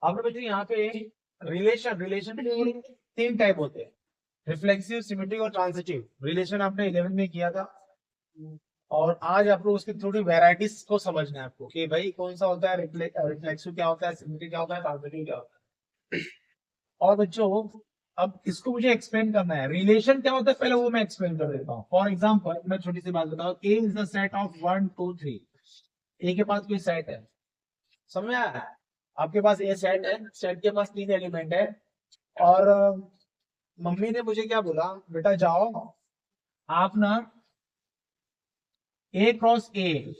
आपने बच्चों यहाँ पे रिलेशन के तीन टाइप होते हैं, रिफ्लेक्सिव, सिमेट्रिक और ट्रांजिटिव। रिलेशन आपने 11 में किया था, और आज आपको उसकी थोड़ी वेराइटीज को समझना है आपको कि भाई कौन सा होता है, रिफ्लेक्सिव क्या होता है, सिमेट्रिक क्या होता है, ट्रांजिटिव क्या होता है। और बच्चों अब इसको मुझे एक्सप्लेन करना है, रिलेशन क्या होता है पहले वो मैं एक्सप्लेन कर देता हूँ। फॉर एग्जाम्पल मैं छोटी सी बात बताऊँ, ए इज द सेट ऑफ 1 2 3। ए के पास कोई सेट है, समझ में आया? आपके पास ए सेट है, सेट के पास 3 एलिमेंट है, और मम्मी ने मुझे क्या बोला, बेटा जाओ आप ना ए क्रॉस ए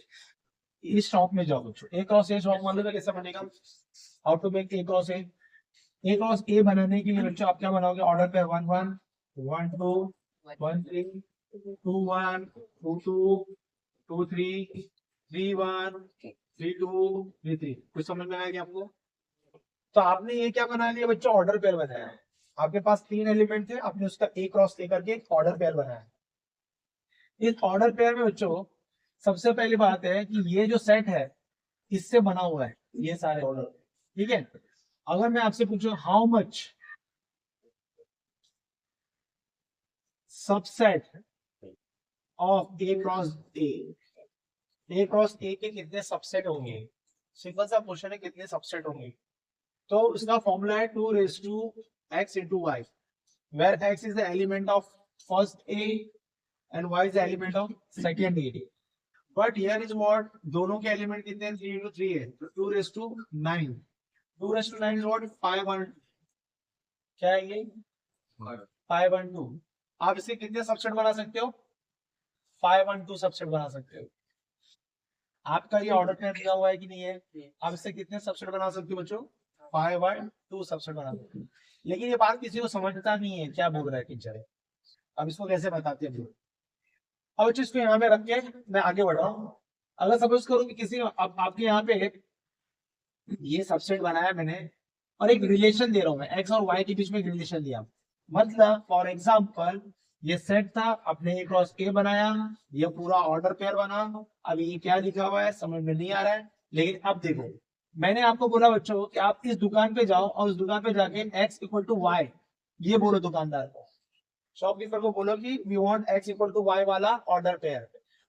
इस शॉप में जाओ। बच्चों ए क्रॉस ए शॉप मान लो तो कैसे बनेगा, how to make a cross a. A cross a बनाने के लिए बच्चों आप क्या बनाओगे, ऑर्डर पे 1 1 1 2 1 3 2 1 2 2 2 3 3 1 3 2 3 3। कुछ समझ में आया क्या आपको? तो आपने ये क्या बना लिया बच्चों, ऑर्डर पेयर बनाया है। आपके पास 3 एलिमेंट थे, आपने उसका ए क्रॉस ए करके एक ऑर्डर पेयर बनाया। इस ऑर्डर पेयर में बच्चों सबसे पहली बात है कि ये जो सेट है इससे बना हुआ है ये सारे ऑर्डर, ठीक है। अगर मैं आपसे पूछूं how much subset of A cross A cross ए के कितने सबसेट होंगे, सिंपल सा क्वेश्चन है, कितने सबसेट होंगे। तो उसका फॉर्मूला है 2 raised to x into y, where x is the element of first A and y is the element of second A. But here is what, दोनों के एलिमेंट कितने हैं, 3 into 3 है, तो 2 raised to 9। 2 raised to 9 is what, 5 1, क्या है ये 5 1 2। आप इसे कितने सबसेट बना सकते हो, 5 1 2 सबसेट बना सकते हो। आपका ये ऑर्डर पेयर दिया हुआ है कि नहीं है, आप इससे कितने सबसेट बना सकते हो बच्चों, 5 1 2 सबसेट बना सकते हो। लेकिन ये बात किसी को समझता नहीं है क्या बोल रहा है टीचर, अब इसको कैसे बताते हैं। अब चीज को यहाँ पे रख के मैं आगे बढ़ रहा हूँ। अगर सपोज करूँ कि किसी आपके यहाँ पे ये सबसेट बनाया मैंने, और एक रिलेशन दे रहा हूँ मैं, एक्स और वाई के बीच में एक रिलेशन दिया, मतलब फॉर एग्जाम्पल ये सेट था, अपने ए क्रॉस ए बनाया, ये पूरा ऑर्डर पेयर बना। अब ये क्या लिखा हुआ है समझ में नहीं आ रहा है, लेकिन अब देखो मैंने आपको बोला बच्चों कि आप इस दुकान पे जाओ और उस दुकान पे जाके एक्स इक्वल टू वाई ये बोलो दुकानदार को, शॉपकीपर को बोलो कि we want x equal to y वाला ऑर्डर पेयर।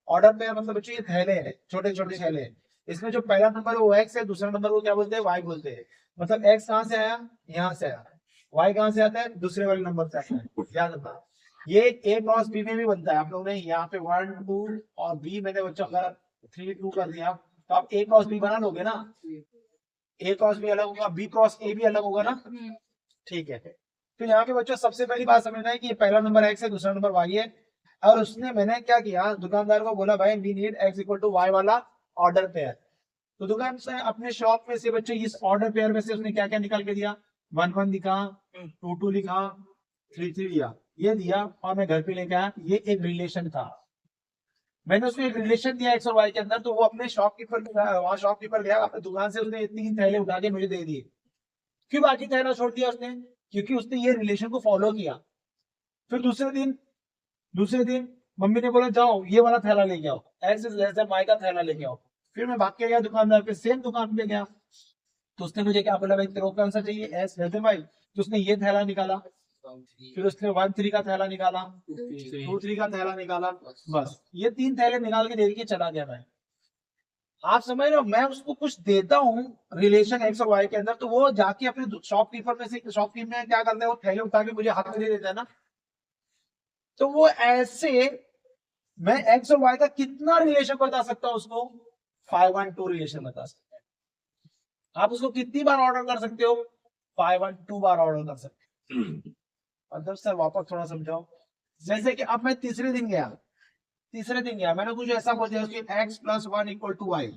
ऑर्डर पेयर मतलब बच्चों ये थैले हैं, छोटे छोटे थैले हैं। इसमें जो पहला नंबर है वो एक्स है, दूसरा नंबर को क्या बोलते हैं, वाई बोलते हैं। मतलब एक्स कहाँ से आया, यहाँ से आया, वाई कहाँ से आता है, दूसरे वाले नंबर से आता है। याद रखना ये ए क्रॉस बी में भी बनता है। आप लोगों ने यहाँ पे 1 2 और बी मैंने बच्चों अगर 3 2 कर दिया तो आप ए क्रॉस बी बना लोगे ना, ए क्रॉस बी अलग होगा, बी क्रॉस ए भी अलग होगा ना, ठीक है। तो यहाँ पे बच्चों सबसे पहली बात समझना है कि ये पहला नंबर एक्स है, दूसरा नंबर वाई है। और उसने मैंने क्या किया, दुकानदार को बोला भाई we need x equal to y वाला ऑर्डर पेयर। तो दुकान से अपने शॉप में से बच्चों इस ऑर्डर पेयर में से उसने क्या क्या निकाल के दिया, 1 1 लिखा, 2 2 लिखा, 3 3 लिया, ये दिया, और मैं घर पे लेके आया। ये एक रिलेशन था, मैंने उसको एक रिलेशन दिया एक्स और वाई के अंदर। तो वो अपने शॉपकीपर वहां शॉपकीपर गया अपने दुकान से, उसने इतनी थैले उठा के मुझे दे दिए। क्यों बाकी थैला छोड़ दिया उसने, क्योंकि उसने ये रिलेशन को फॉलो किया। फिर दूसरे दिन मम्मी ने बोला जाओ ये वाला थैला लेके आओ, x is less than y का थैला लेके आओ। फिर मैं भाग के गया दुकानदार पे, सेम दुकान पे गया, तो उसने मुझे क्या बोला, भाई तेरे को कौन सा चाहिए, एक्स लेस देन वाई। तो उसने ये थैला निकाला, फिर उसने 1 3 का थैला निकाला, 2 3 का थैला निकाला, बस ये 3 थैले निकाल के दे के चला गया। मैं, आप समझ रहे हो, मैं उसको कुछ देता हूँ रिलेशन एक्स और वाई के अंदर, तो वो जाके अपने शॉपकीपर में से, शॉपकीपर में क्या करता है, वो थैले उठा के मुझे हाथ में दे देता है ना। तो वो ऐसे मैं एक्स और वाई का कितना रिलेशन बता सकता हूँ उसको, 5 1 2 रिलेशन बता सकते हैं। आप उसको कितनी बार ऑर्डर कर सकते हो, 5 1 2 बार ऑर्डर कर सकते हो। मतलब सर वापस थोड़ा समझाओ, जैसे कि अब मैं तीसरे दिन गया मैंने कुछ ऐसा बोल दिया कि x plus 1 equal to y,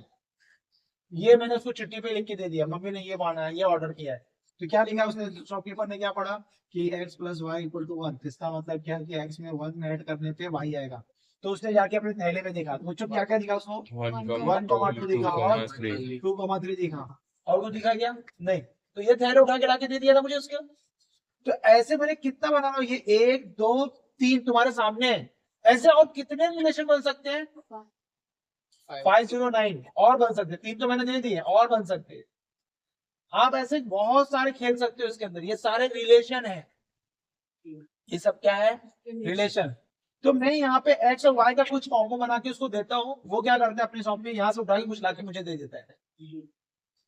ये मैंने उसको चिट्ठी पे लिख के दे दिया, मम्मी ने ये माना है, ये ऑर्डर किया है। तो क्या लिखा उसने, शॉपकीपर ने क्या पढ़ा कि x plus y equal to 1, इसका मतलब क्या कि x में 1 ऐड करने पे y आएगा। तो उसने जाके अपने थैले में देखा, मुझे क्या क्या दिखा उसको, 1 2 दिखा और 2 3 दिखा, और कुछ दिखा क्या नहीं। तो ये थैले उठा के लाके दे दिया था मुझे उसके। तो ऐसे मैंने कितना बना रहा हूँ, ये 1 2 3 तुम्हारे सामने है। ऐसे और कितने रिलेशन बन सकते हैं, 509 और बन सकते हैं, 3 तो मैंने दे दिए और बन सकते हैं। आप ऐसे बहुत सारे खेल सकते हो इसके अंदर, ये सारे रिलेशन है, ये सब क्या है, रिलेशन। तो मैं यहाँ पे एक्स और वाई का कुछ कॉम्बो बना के उसको देता हूँ, वो क्या करता है अपनी शॉप में यहाँ से उठा के कुछ ला के मुझे दे देता है,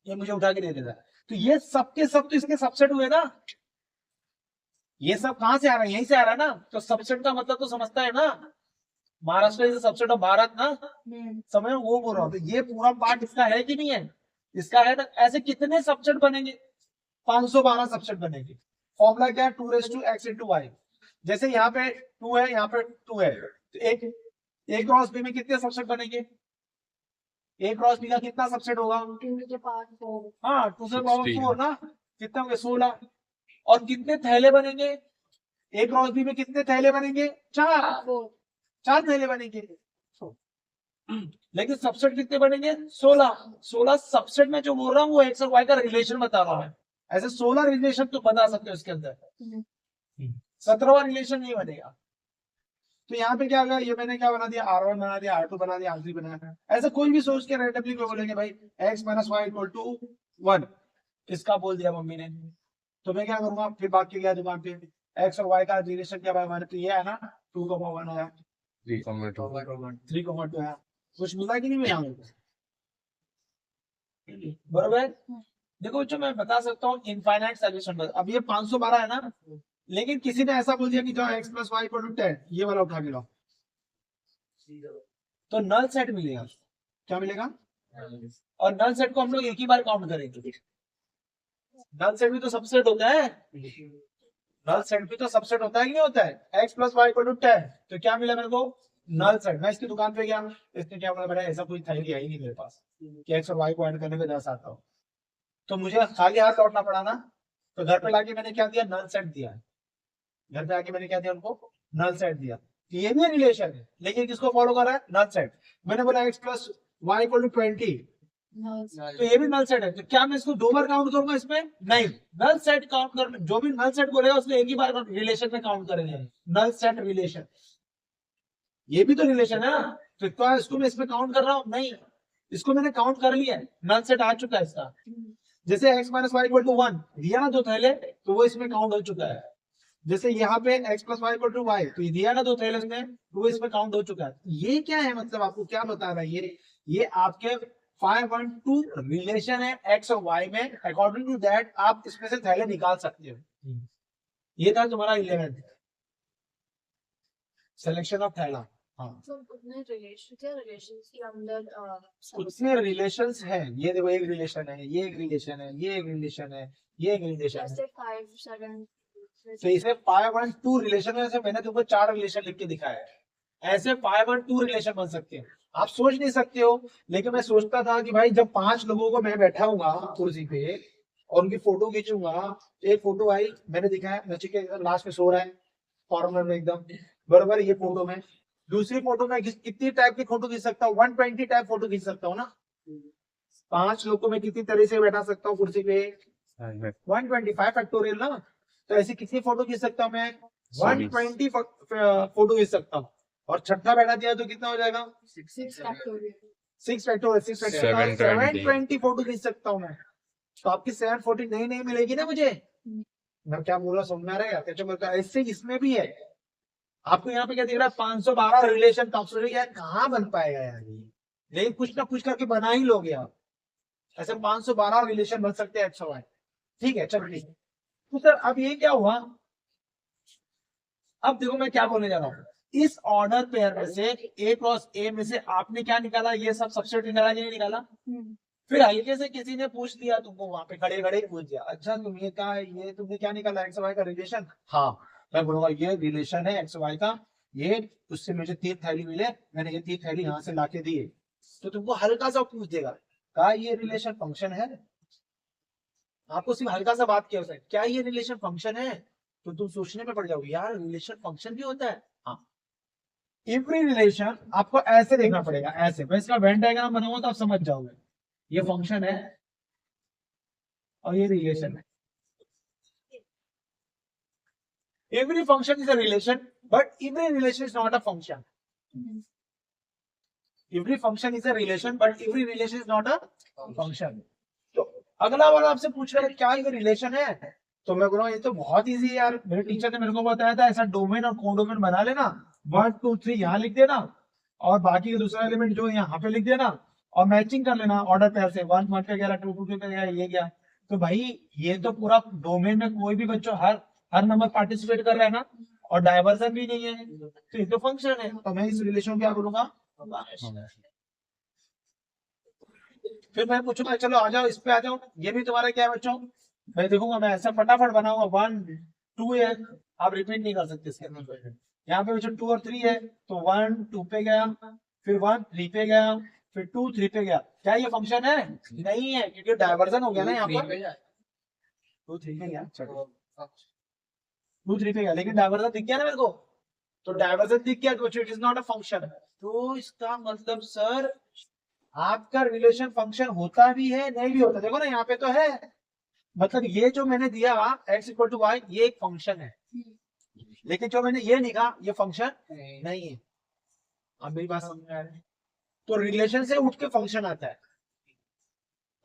ये मुझे उठा के दे देता है। तो ये सब के सब तो इसके सबसेट हुए ना, ये सब कहाँ से आ रहा है, यहीं से आ रहा है ना, तो सबसेट का मतलब तो समझता है ना, Maharashtra is subset of Bharat ना, समझ वो बोल रहा हूँ। तो ये पूरा पार्ट इसका है कि नहीं है, इसका है ना। ऐसे कितने सबसेट बनेंगे, 512 सबसेट बनेंगे। फॉर्मूला क्या है, 2 into y। जैसे यहाँ पे 2 है, यहाँ पे 2 है, तो एक ए क्रॉस बी में कितने सबसेट बनेंगे, ए क्रॉस बी का कितना सबसेट होगा, हाँ 2 से पावर 4 ना, कितने होंगे 16। और कितने थैले बनेंगे, ए क्रॉस बी में कितने थैले बनेंगे, 4 थैले बनेंगे। लेकिन सबसेट कितने बनेंगे, 16 सबसेट में जो बोल रहा हूँ वो एक्स और वाई का रिलेशन बता रहा हूँ। ऐसे 16 रिलेशन तो बता सकते हो इसके अंदर, 17वां रिलेशन नहीं बनेगा। तो यहाँ पे क्या होगा, ये मैंने क्या बना दिया, R1 बना दिया, R2 बना दिया, R3 बना दिया। ऐसा कोई भी सोच के रैंडमली को बोलेंगे भाई x - y = 1, इसका बोल दिया मम्मी ने, तो मैं क्या करूंगा, फिर बाकी गया दिमाग पे, एक्स और वाई का रिलेशन क्या भाई हमारे, तो ये है ना 2,1 आया, 3,2 आया, कुछ मिला कि नहीं मिला मुझे, बरोबर। देखो जो मैं बता सकता हूँ इनफाइनाइट सॉल्यूशन। अब ये 512 है ना, लेकिन किसी ने ऐसा बोल दिया कि जो x + y = 10, ये वाला उठा के लो, तो नल सेट मिलेगा, क्या मिलेगा, और नल सेट को हम लोग एक ही बार काउंट करेंगे। नल सेट भी तो सबसेट होता है, नल सेट भी तो सबसेट होता है कि नहीं होता है, x + y = 10, तो क्या मिला मेरे को, नल सेट। मैं इसकी दुकान पे गया, इसने क्या बोला, मेरा ऐसा कोई थैली आई नहीं मेरे पास कि x और y को ऐड करने में 10 आता हो, तो मुझे खाली हाथ लौटना पड़ा ना। तो घर पे लाके मैंने क्या दिया, नल सेट दिया, घर पे आके मैंने क्या दिया उनको, नल सेट दिया। तो ये भी रिलेशन है, लेकिन किसको फॉलो कर रहा है, नल सेट। मैंने बोला x + y = 20, तो ये भी नल सेट है, तो क्या मैं इसको 2 बार काउंट करूंगा इसमें, नहीं, नल सेट काउंट कर, जो भी नल सेट बोलेगा उसको एक ही बार रिलेशन में काउंट करेंगे, नल सेट रिलेशन, ये भी तो रिलेशन है ना। तो क्या इसको मैं इसमें काउंट कर रहा हूँ, नहीं, इसको मैंने काउंट कर लिया है, नल सेट आ चुका है इसका। जैसे x - y = 1 दिया ना 2 थैले, तो वो इसमें काउंट हो चुका है। जैसे यहाँ पे x + y = y, तो ये दिया ना 2 थैले में, तो वो इसमें काउंट हो चुका है। ये क्या है, मतलब आपको क्या बता रहा है, ये आपके 512 रिलेशन है x और y में, अकॉर्डिंग टू दैट आप इसमें से थैले निकाल सकते हो। ये था तुम्हारा 11th सिलेक्शन ऑफ थैला। हाँ, उसमें रिलेशंस है, ये देखो एक रिलेशन है, ये एक रिलेशन है, ये एक रिलेशन है, ये एक रिलेशन है, तो इसे 512 रिलेशन है। मैंने तुमको 4 रिलेशन लिख के दिखाया है, ऐसे 512 रिलेशन बन सकते हैं। आप सोच नहीं सकते हो, लेकिन मैं सोचता था कि भाई जब 5 लोगों को मैं बैठा हूँ कुर्सी पे और उनकी फोटो खींचूंगा, एक फोटो आई मैंने दिखाया, नचिकेता लास्ट में सो रहा है कॉर्नर में एकदम, बराबर, ये फोटो में। दूसरी फोटो में कितनी टाइप की फोटो खींच सकता हूँ, 120 टाइप फोटो खींच सकता हूँ ना। 5 लोगों को मैं कितनी तरह से बैठा सकता हूँ कुर्सी पे, 125 फैक्टोरियल ना। तो ऐसी कितनी फोटो खींच सकता हूँ मैं, 120 फोटो खींच सकता हूँ। और छठा बैठा दिया तो कितना हो जाएगा, 6 फैक्टोरियल 720 फोटो खींच सकता हूँ मैं। तो आपकी 740 नहीं मिलेगी ना मुझे। मैं क्या बोल रहा समझ में आ रहा है, ऐसे इसमें भी है। आपको यहाँ पे क्या दिख रहा है, 512 रिलेशन, यार कहाँ बन पाएगा यार ये, लेकिन कुछ ना कुछ करके बना ही लोगे आप। ऐसे 512 रिलेशन बन सकते हैं एक्स और वाई, ठीक है, चलो ठीक है। तो सर अब ये क्या हुआ, अब देखो मैं क्या बोलने जा रहा हूँ, इस ऑर्डर पेयर में से ए क्रॉस ए में से आपने क्या निकाला, ये सब सबसेट निकाला या नहीं निकाला। फिर हल्के से किसी ने पूछ दिया तुमको, वहां पे खड़े खड़े पूछ दिया, अच्छा तुम ये क्या है, ये तुमने क्या निकाला, एक्स वाई का रिलेशन। हाँ, मैं बोलूंगा ये रिलेशन है एक्स वाई का, ये उससे मुझे 3 थैली मिले, मैंने ये 3 थैली यहाँ से लाके दिए। तो तुमको हल्का सा पूछ देगा, क्या ये रिलेशन फंक्शन है। आपको सिर्फ हल्का सा बात किया, क्या ये रिलेशन फंक्शन है, तो तुम सोचने में पड़ जाओगे, यार रिलेशन फंक्शन भी होता है। हाँ, एवरी रिलेशन आपको ऐसे देखना पड़ेगा, ऐसे मैं इसका वेन डायग्राम बनाऊंगा तो आप समझ जाओगे, ये फंक्शन है और ये रिलेशन है। Every function is a relation, but every relation is not a function. Every function is a relation but every relation is not a function. तो अगला वाला आपसे पूछ रहा है क्या ये रिलेशन है, तो मैं बोल रहा हूँ ये तो बहुत इजी है यार, मेरे टीचर ने मेरे को बताया था ऐसा डोमेन और कोडोमेन बना लेना, 1 2 3 यहाँ लिख देना और बाकी दूसरा एलिमेंट जो यहाँ पे लिख देना और मैचिंग कर लेना ऑर्डर पेयर से, 1 1 पे गया 2 2 पे गया ये गया। तो भाई ये तो पूरा डोमेन में कोई भी बच्चों हर नंबर पार्टिसिपेट कर रहा है ना, और डायवर्सन भी नहीं है, तो ये तो फंक्शन है, तो मैं इस रिलेशन क्या करूंगा। फिर मैं पूछूंगा चलो आ जाओ इस पे आ जाओ, ये भी तुम्हारा क्या है बच्चों, मैं देखूंगा मैं ऐसा फटाफट बनाऊंगा 1 2 है, आप रिपीट नहीं कर सकते इसके अंदर। यहाँ पे बच्चों 2 और 3 है, तो 1 2 पे गया, फिर 1 3 पे गया, फिर 2 3 पे गया। क्या ये फंक्शन है? नहीं है, क्योंकि डायवर्जन हो गया ना यहाँ पर। 2 3 पे गया, 2 3 पे गया, लेकिन डायवर्जन दिख गया ना मेरे को, तो डायवर्जन दिख गया तो it is not a function. तो इसका मतलब सर आपका रिलेशन फंक्शन होता भी है नहीं भी होता, देखो ना यहाँ पे तो है, मतलब ये जो मैंने दिया x इक्वल टू वाई ये एक फंक्शन है, लेकिन जो मैंने ये लिखा ये फंक्शन नहीं है। अब मेरी बात समझ में आ रही है? तो रिलेशन से उठ के फंक्शन आता है,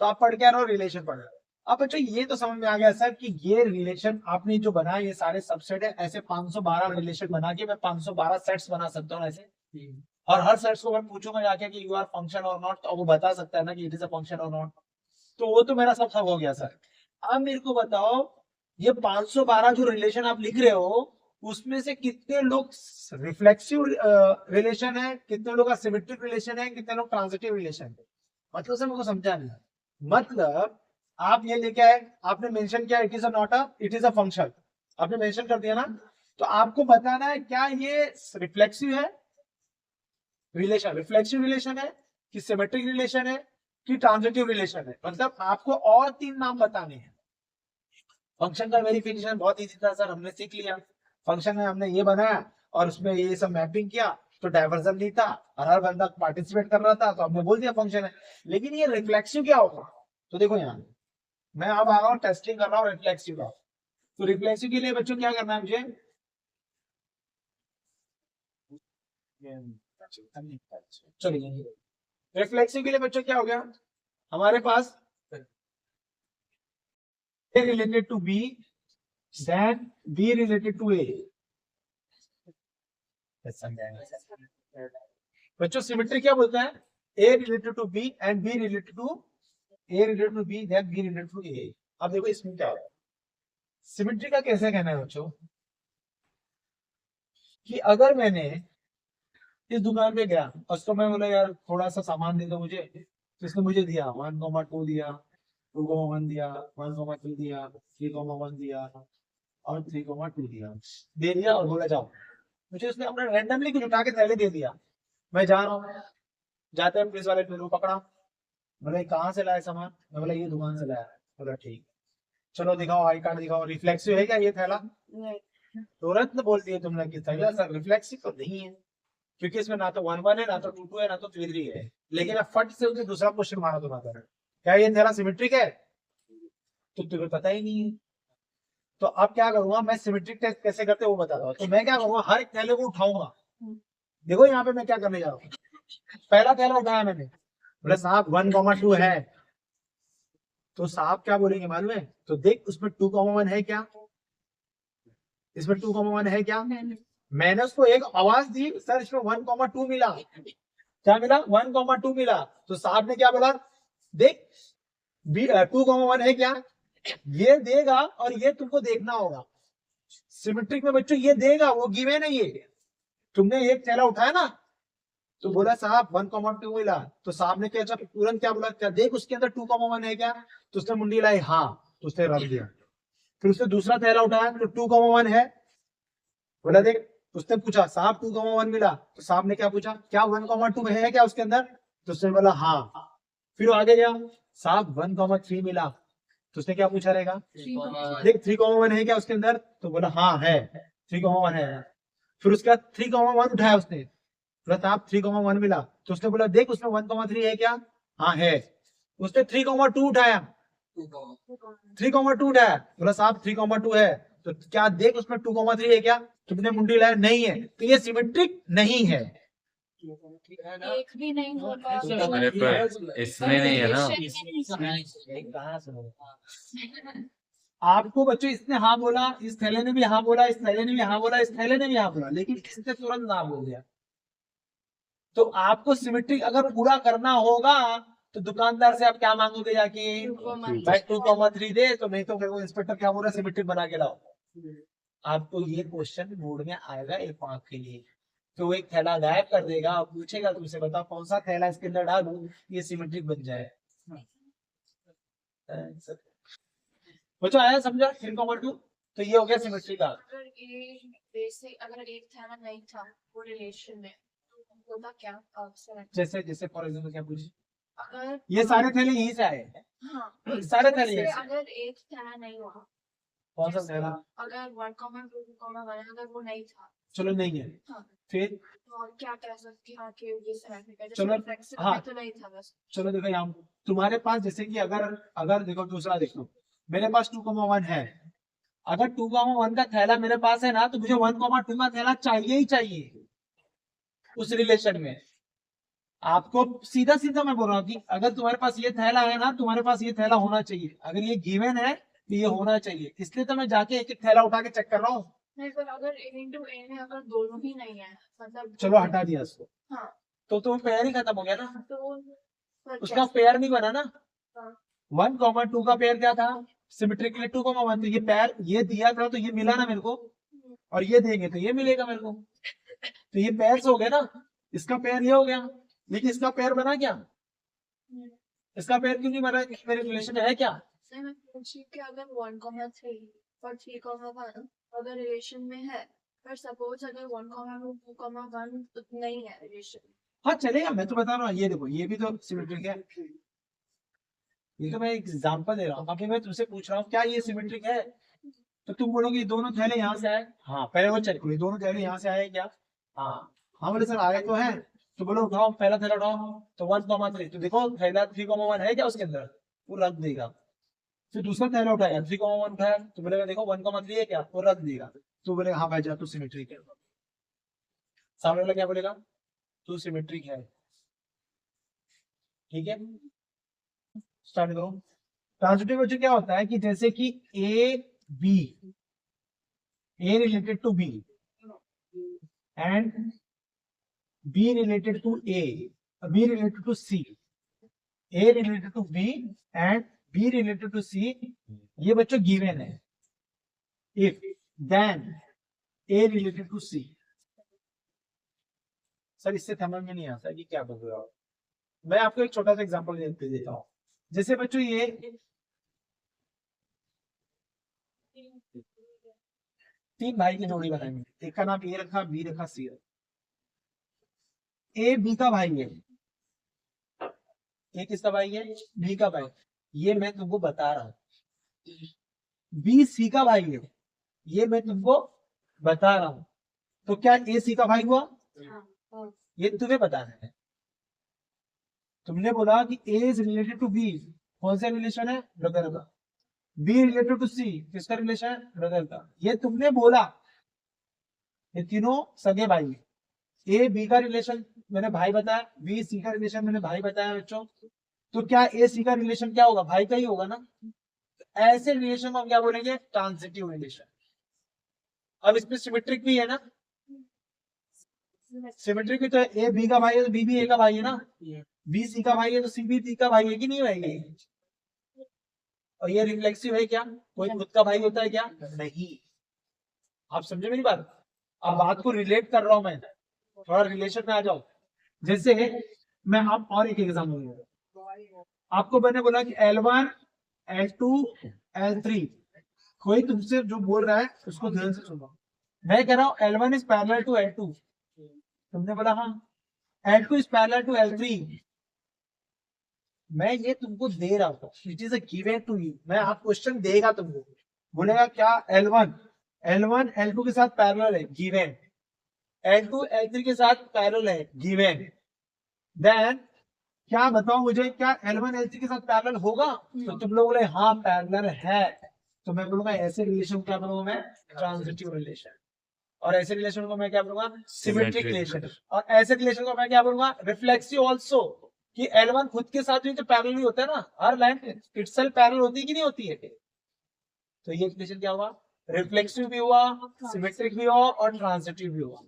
तो आप पढ़ क्या रहे हो, रिलेशन पढ़ रहे हो। अब बच्चों ये तो समझ में आ गया सर कि ये रिलेशन आपने जो बनाया ये सारे सबसेट है, ऐसे 512 रिलेशन बना के मैं 512 सेट्स बना सकता हूँ ऐसे, और हर सेट्स को मैं पूछूंगा जाके कि यू आर फंक्शन और नॉट, तो वो बता सकता है ना कि इट इज अ फंक्शन और नॉट। तो वो तो मेरा सब हो गया सर। अब मेरे को बताओ ये 512 जो रिलेशन आप लिख रहे हो उसमें से कितने लोग रिफ्लेक्सिव रिलेशन है, कितने लोग का सिमेट्रिक रिलेशन है, कितने लोग ट्रांजिटिव रिलेशन है, मतलब सर मेरे को समझा नहीं। मतलब आप ये लेके आए, आपने मेंशन किया it is a not a, it is a function, आपने मेंशन कर दिया ना, तो आपको बताना है क्या ये रिफ्लेक्सिव है रिलेशन, रिफ्लेक्सिव रिलेशन है कि सिमेट्रिक रिलेशन है कि ट्रांजिटिव रिलेशन है, मतलब आपको और 3 नाम बताने हैं। फंक्शन का वेरिफिकेशन बहुत इजी था सर, हमने सीख लिया, फंक्शन में हमने ये बनाया और उसमें ये सब मैपिंग किया, तो डाइवर्जन नहीं था और हर बंदा पार्टिसिपेट कर रहा था, तो हमने बोल दिया फंक्शन है। लेकिन ये रिफ्लेक्सिव क्या होगा, तो देखो यहाँ मैं अब आ रहा हूँ टेस्टिंग कर रहा हूँ रिफ्लेक्सिव का। तो रिफ्लेक्सिव के लिए बच्चों क्या करना है मुझे, चलिए रिफ्लेक्सिव के लिए बच्चों क्या हो गया, हमारे पास A related to B, then B related to A. बच्चों सिमेट्री क्या बोलता है, A related to B and B related to A related to B, then B related to A. अब देखो इसमें क्या है, सिमेट्री का कैसे कहना है बच्चों कि अगर मैंने इस दुकान पे गया और उसको मैं बोला यार थोड़ा सा सामान दे दो मुझे, तो इसने मुझे दिया 1,2 दिया, 2,1 दिया, 1,3 दिया, 3,1 दिया और 3,2 दिया, दे दिया और बोला जाओ। मुझे उसने अपना रैंडमली कुछ उठा के थैले दे दिया, मैं जा रहा हूँ, जाते हैं पुलिस वाले मेरे को पकड़ा, बोले कहाँ से लाया सामान, मैं बोला ये दुकान से लाया, बोला ठीक, चलो दिखाओ आई कार्ड दिखाओ, रिफ्लेक्सिव है क्या ये थैला, तुरंत बोलती है तुमने कि थैला सर रिफ्लेक्सिव तो नहीं है, क्योंकि इसमें ना तो 1 1 है, ना तो 2 2 है, ना तो 3 3 है। लेकिन अब फट से उसने दूसरा क्वेश्चन मारा तुम्हारा, क्या ये थैला सिमेट्रिक है, तो तुम्हें पता ही नहीं है। तो अब क्या करूंगा मैं, सिमेट्रिक टेस्ट कैसे करते हैं वो बताता हूँ। तो मैं क्या करूंगा हर एक थैले को उठाऊंगा, देखो यहाँ पे मैं क्या करने जा रहा हूँ, पहला थैला उठाया मैंने, बोले साहब 1,2 है, तो साहब क्या बोलेंगे मालूम है, तो देख उसमें 2,1 है क्या, इसमें 2,1 है क्या, मैंने उसको एक आवाज दी सर इसमें 1,2 मिला, क्या मिला 1,2 मिला, तो साहब ने क्या बोला देख 2,1 है क्या, ये देगा और ये तुमको देखना होगा। सिमेट्रिक में बच्चों ये देगा, वो गिवन है, ये तुमने एक थैला उठाया ना, तो बोला साहब 1,2 मिला, तो साहब ने क्या तुरंत क्या बोला, क्या देख उसके अंदर 2,1 है क्या, तो उसने मुंडी लाई हाँ, तो उसने रख दिया। फिर उसने दूसरा थैला उठाया तो 2,1 है, बोला देख, उसने पूछा साहब 2,1 मिला, तो साहब ने क्या पूछा क्या 1,2 है क्या उसके अंदर, तो उसने बोला हाँ। फिर आगे गया साहब 1,3 मिला, तो उसने क्या पूछा रहेगा, देख 3,1 है क्या उसके अंदर, तो बोला हाँ है 3,1 है। फिर उसके बाद 3,1 उठाया उसने, बोला साहब 3,1 मिला, तो उसने बोला देख उसमें 1,3 है क्या, हाँ है। उसने 3,2 उठाया, 3,2 उठाया, बोला साहब 3,2 है, तो क्या देख उसमें 2,3 है क्या, तुमने मुंडी लाया नहीं है, तो ये सिमेट्रिक नहीं है। है ना? एक भी नहीं होगा अरे पर इसमें नहीं है ना। कहाँ से होगा? आपको बच्चों इसने हाँ बोला, इस थैले ने भी हाँ बोला, इस थैले ने भी हाँ बोला, इस थैले ने भी हाँ बोला, लेकिन इसने तुरंत ना बोल दिया। तो आपको सिमेट्रिक अगर पूरा करना होगा तो दुकानदार से आप क्या मांगोगे जाके, भाई 2,3 दे, तो नहीं तो फिर वो इंस्पेक्टर क्या बोल रहा है, सिमेट्रिक बना के लाओ। आपको ये क्वेश्चन बोर्ड में आएगा एक मार्क के लिए, तो वो एक थैला गायब कर देगा, पूछेगा तुमसे बताओ कौन सा थैला इसके अंदर डालूं ये सिमेट्रिक बन जाए। बच्चों आया समझा 3,2? तो ये हो गया सिमेट्री का। अगर ये बेसिक अगर एक थैला नहीं था वो रिलेशन में तो होता क्या अक्सर जैसे जैसे फॉर एग्जांपल क्या पूछी, अगर ये सारे थैले यहीं से आए हैं। हाँ सारे थैले जैसे यहीं से। अगर एक थैला नहीं हुआ, कौन सा जैसे थैला? अगर 1,2,1 अगर वो नहीं था, चलो नहीं है, हाँ, फिर तो और क्या कह सकते हैं कि ये सिमेट्रिक है, चलो, जैसे फ्लेक्सिबल हाँ। में तो नहीं था बस। चलो देखो यहाँ तुम्हारे पास जैसे कि अगर अगर देखो दूसरा देखो, मेरे पास 2,1 है, अगर 2,1 का थैला मेरे पास है ना, तो मुझे 1,2 का थैला चाहिए ही चाहिए उस रिलेशन में। आपको सीधा सीधा मैं बोल रहा हूँ कि अगर तुम्हारे पास ये थैला है ना, तुम्हारे पास ये थैला होना चाहिए, अगर ये गिवन है तो ये होना चाहिए, इसलिए तो मैं जाके एक एक थैला उठा के चेक कर रहा हूँ। नहीं पर अगर A into A में अगर दोनों ही नहीं है, मतलब चलो हटा दिया इसको, हाँ तो पेयर ही खत्म हो गया ना, तो फिर उसका कैसे? पेयर नहीं बना ना। हाँ। 1,2 का पेयर क्या था, सिमेट्रिकली 2,1, तो ये पेयर ये दिया था तो ये मिला ना मेरे को, और ये देंगे तो ये मिलेगा मेरे को, तो ये पेयर हो गए ना, इसका पेयर ये हो गया, लेकिन इसका पेयर बना क्या, इसका पेयर क्यों नहीं बना, मेरे रिलेशन है क्या? नहीं मैं पूछी कि अगर 1,3 और 3,1 अगर रिलेशन में है, पर सपोज अगर 1,2,1 नहीं है रिलेशन। हाँ चलेगा, मैं तो बता रहा हूँ, ये देखो ये भी तो सिमेट्रिक है, ये तो मैं एग्जांपल दे रहा हूँ, अभी मैं तुमसे पूछ रहा हूँ क्या ये सिमेट्रिक है, तो तुम बोलोगे ये दोनों थैले यहाँ से आए, हाँ पहले वो चेक करो ये दोनों थैले यहाँ से आए क्या, हाँ हाँ बोले सर आए तो है, तो बोलो उठाओ पहला थैला उठाओ, तो 1,3, तो देखो थैला 3,1 है क्या उसके अंदर, वो रख देगा। फिर दूसरा थैला उठाया 3,1 उठाया, तो बोलेगा देखो 1,3 है क्या, वो रख देगा, तो बोलेगा हाँ भाई जा तू सिमेट्रिक है। सामने वाला क्या बोलेगा, तू सिमेट्रिक है, ठीक है। स्टार्ट करो। ट्रांजिटिव बच्चों क्या होता है कि जैसे कि A related to B and B related to A, B related to C, A related to B and B related to C, ये बच्चों गिवन है। If then A related to C, sir इससे समझ में नहीं आता कि क्या बोल रहे हो आप। मैं आपको एक छोटा सा एग्जांपल दे देता हूँ, जैसे बच्चों ये तीन भाई की जोड़ी बनाएंगे, एक का नाम ए रखा, बी रखा, सी रखा, ए बी का भाई है, ए किसका भाई है, बी का भाई, ये मैं तुमको बता रहा हूँ। बी सी का भाई है, ये मैं तुमको बता रहा हूँ, तो क्या ए सी का भाई हुआ, ये तुम्हें बताना है। तुमने बोला कि ए इज रिलेटेड टू बी, कौन सा रिलेशन है, ब्रदर का। बी रिलेटेड टू सी, किसका रिलेशन है, ब्रदर का। ये तुमने बोला, ये तीनों सगे भाई। ए बी का रिलेशन मैंने भाई बताया, बी सी का रिलेशन मैंने भाई बताया बच्चों, तो क्या ए सी का रिलेशन क्या होगा, भाई का ही होगा ना। ऐसे रिलेशन को हम क्या बोलेंगे, ट्रांजिटिव रिलेशन। अब इसमें सिमेट्रिक भी है ना, सिमेट्रिक भी तो है, ए बी का भाई है तो बी भी ए का भाई है ना, बी सी का भाई है तो सी भी डी का भाई है कि नहीं भाई। और ये रिफ्लेक्सिव है क्या, कोई खुद का भाई होता है क्या, नहीं। आप समझे मेरी बात, अब बात को रिलेट कर रहा हूं मैं, थोड़ा रिलेशन में आ जाओ। जैसे मैं आप और एक एग्जाम्पल दूंगा, आपको मैंने बोला कि L1 L2 L3, कोई तुमसे जो बोल रहा है उसको ध्यान से सुनो। मैं कह रहा हूँ L1 is parallel to L2, तुमने बोला हाँ, L2 is parallel to L3, मैं ये तुमको दे रहा हूँ, it is a given to you. मैं आप क्वेश्चन देगा तुमको, बोलेगा क्या L1 L2 के साथ पैरेलल है, गिवन, L2 L3 के साथ पैरेलल है, गिवन, देन क्या बताओ मुझे, क्या L1 L3 के साथ पैरेलल होगा, तो तुम लोग बोले हाँ पैरेलल है, तो मैं बोलूंगा ऐसे रिलेशन क्या बोलूंगा मैं, ट्रांजिटिव रिलेशन। और ऐसे रिलेशन को मैं क्या बोलूंगा, सिमेट्रिक Symmetric. रिलेशन। और ऐसे रिलेशन को मैं क्या बोलूंगा, रिफ्लेक्सिव ऑल्सो, कि L1 खुद के साथ भी तो पैरेलल ही होता है ना, हर लाइन इटसेल्फ पैरेलल होती है कि नहीं होती है। तो ये रिलेशन क्या हुआ, रिफ्लेक्सिव भी हुआ, सिमेट्रिक भी हुआ और ट्रांजिटिव भी हुआ।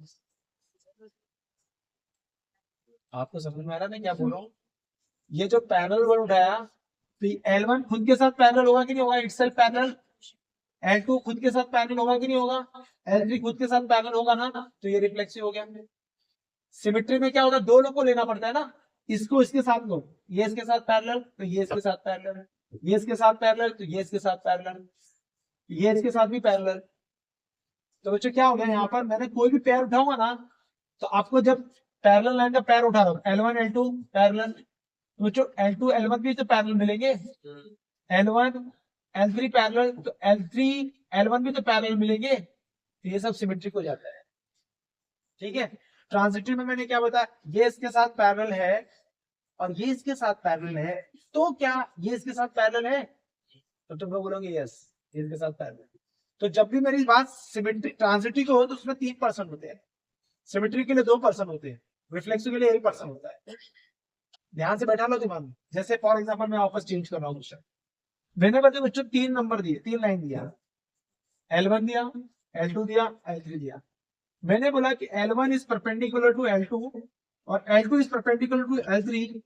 आपको समझ में आ रहा है मैं क्या बोल रहा हूँ? ये जो पैरेलल वर्ड उठाया, तो L1 खुद के साथ पैरेलल होगा कि नहीं होगा, इटसेल्फ पैरेलल। L2 खुद के साथ पैरेलल होगा कि नहीं होगा, L3 खुद के साथ पैरेलल होगा ना, तो ये रिफ्लेक्सिव हो गया। सिमेट्री में क्या होगा, दो लोग को लेना पड़ता है ना, इसको इसके साथ लो, ये इसके साथ पैरेलल तो ये इसके साथ पैरेलल, ये इसके साथ पैरेलल तो ये इसके साथ पैरेलल, ये इसके साथ भी पैरेलल। तो बच्चों क्या हो गया, यहाँ पर मैंने कोई भी पैर उठाऊंगा ना, तो आपको जब पैरेलल लाइन का पैर उठा रहा हूँ, L1 L2 पैरेलल, तो बच्चों L2 L1 भी तो पैरेलल मिलेंगे, L1 L3 पैरेलल, तो L3 L1 भी तो पैरेलल मिलेंगे, तो ये सब सिमेट्रिक हो जाता है। ठीक है, ट्रांजिटिव में मैंने क्या बताया, ये इसके साथ पैरेलल है और ये इसके साथ पैरेलल है, तो क्या ये इसके साथ पैरेलल है, तो तुम लोग बोलोगे यस ये इसके साथ पैरेलल। तो जब भी मेरी बात सिमेट्रिक ट्रांजिटिव की हो तो उसमें 3% होते हैं, सिमेट्रिक के लिए 2% होते हैं, रिफ्लेक्सिव के लिए 1% होता है। ध्यान से बैठा लो दिमाग में। जैसे फॉर एग्जांपल मैं वापस चेंज कर रहा हूँ क्वेश्चन, मैंने बच्चों 3 नंबर दिए, 3 लाइन दिया, L1 दिया, L2 दिया, L3 दिया। मैंने बोला कि L1 is perpendicular to L2 और L2 is perpendicular to L3।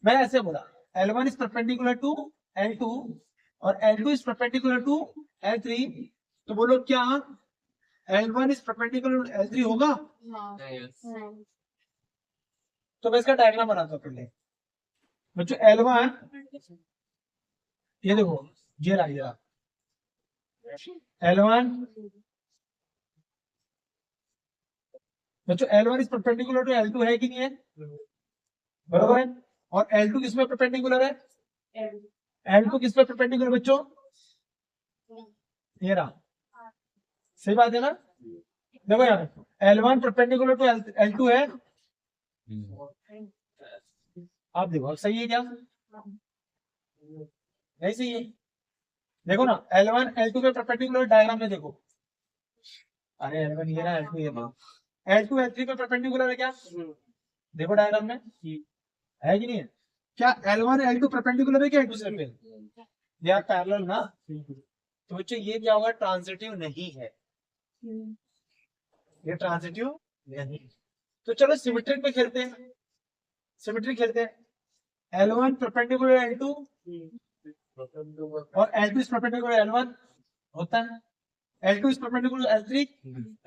मैं ऐसे बोला L1 is perpendicular to L2 और L2 is perpendicular to L3, तो बोलो क्या L1 is perpendicular to L3 होगा? नहीं। तो मैं इसका डायग्राम बनाता हूँ पहले बच्चों। L1 ये देखो, ये रहा L1 बच्चों, L1 is perpendicular to L2 है कि नहीं है, बरोबर है। और L2 किस पे परपेंडिकुलर है, L2 किस पे परपेंडिकुलर बच्चों, ये रहा, सही बात है ना। देखो यार L1 परपेंडिकुलर टू L2 है, आप देखो अब सही है क्या, नहीं सही है। देखो ना L1 L2 पे परपेंडिकुलर, डायग्राम में देखो, अरे L1 ये ना, L2 ये ना, L2 L3 पे परपेंडिकुलर है क्या, देखो डायग्राम में है कि नहीं है। क्या L1 L2 परपेंडिकुलर है क्या एक दूसरे पे, या पैरेलल ना। तो बच्चों ये क्या होगा, ट्रांजिटिव नहीं है, ये ट्रांजिटिव नहीं। तो चलो सिमेट्रिक पे खेलते हैं, सिमेट्रिक खेलते हैं। L1 परपेंडिकुलर L2 और L2 इज परपेंडिकुलर L1 होता है, L2 इज परपेंडिकुलर L3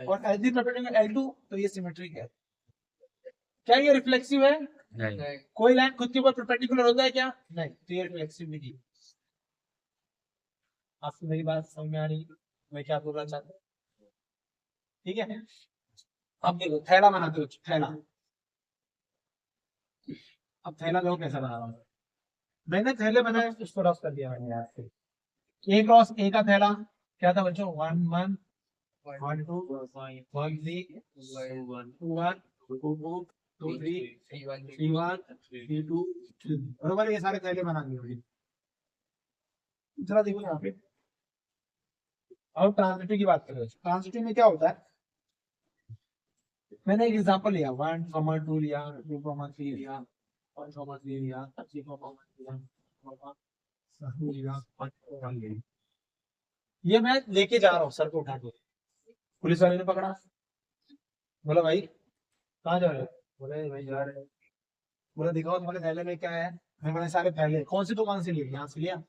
और L3 परपेंडिकुलर L2, तो ये सिमेट्रिक है। क्या ये रिफ्लेक्सिव है, नहीं। कोई लाइन खुद के ऊपर परपेंडिकुलर होता है क्या, नहीं, तो ये रिफ्लेक्सिव नहीं है। आपको मेरी बात समझ में आ रही है मैं क्या बोलना चाहता हूँ, ठीक है। अब देखो थैला बनाते हो, थैला, अब थैला देखो कैसा बना रहा हूँ मैंने, थैले बनाए उसको रफ कर दिया मैंने यहाँ से। A क्रॉस A का थैला क्या था बच्चों, 1 1 1 2 1 3 2 1 2 3 3 1 3 2 3, बरोबर। ये सारे थैले बना दिए। जरा देखो यहाँ पे, अब ट्रांजिटिव की बात करें। ट्रांजिटिव में क्या होता है, मैंने एक एग्जांपल लिया, 1 2 लिया, 2 3 लिया, 1 3 लिया, 3 लिया, 1 लिया। ये मैं लेके जा रहा हूँ सर को उठा के, पुलिस वाले ने पकड़ा, बोला भाई कहाँ जा रहे हो, बोले भाई जा रहे हैं। बोला दिखाओ तुम्हारे थैले में क्या है, मैं बोले सारे थैले। कौन सी दुकान से लिए, यहाँ से लिया,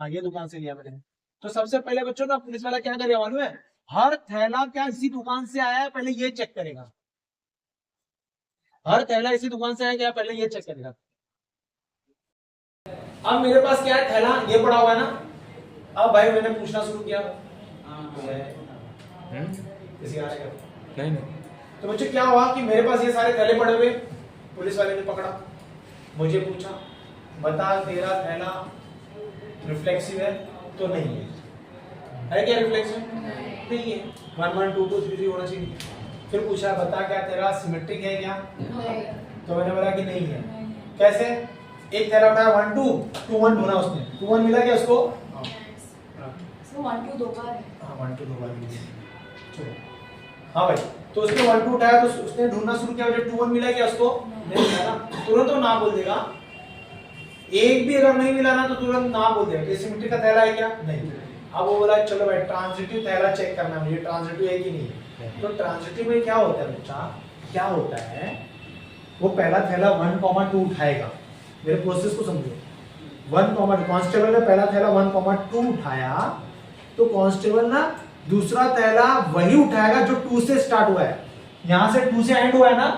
हाँ ये दुकान से लिया मैंने। तो सबसे पहले बच्चों ना पुलिस वाला क्या करेगा मालूम है, हर थैला क्या इसी दुकान से आया है पहले ये चेक करेगा, हर थैला इसी दुकान से आया क्या पहले ये चेक करेगा। अब मेरे पास क्या है, थैला ये पड़ा हुआ है ना, अब भाई मैंने पूछना शुरू किया किसी आ रहा है, तो बच्चों क्या हुआ कि मेरे पास ये सारे थैले पड़े हुए, पुलिस वाले ने पकड़ा, मुझे पूछा बता तेरा थैला रिफ्लेक्सिव है, तो नहीं है क्या रिफ्लेक्सिव, नहीं है, 1 1 2 2 3 3 होना चाहिए। फिर पूछा बता क्या तेरा सिमेट्रिक है क्या, तो मैंने बोला कि नहीं है। कैसे, एक थैला उठाया 1 2 2 1 ढूंढा उसने, 2 1 मिला क्या उसको, 1 2 दो बार है, हाँ 1 2 दो बार मिली। चलो हाँ भाई, तो उसने 1 2 उठाया तो उसने ढूंढना शुरू किया, जब 2 1 मिला क्या उसको नहीं मिला ना, तुरंत वो ना बोल देगा। एक भी अगर नहीं मिला ना तो तुरंत ना बोल देगा कि सिमेट्री का थैला है क्या, नहीं। अब वो बोला चलो भाई ट्रांजिटिव थैला चेक करना है मुझे, ट्रांजिटिव है कि नहीं है। तो ट्रांजिटिव में क्या होता है बच्चा, क्या होता है, वो पहला थैला 1,2 उठाएगा, मेरे प्रोसेस को समझो। 1, कांस्टेबल ने पहला थैला 1,2 उठाया, तो कांस्टेबल ना दूसरा थैला वही उठाएगा जो 2 से स्टार्ट हुआ है। यहाँ से 2 से एंड हुआ है ना,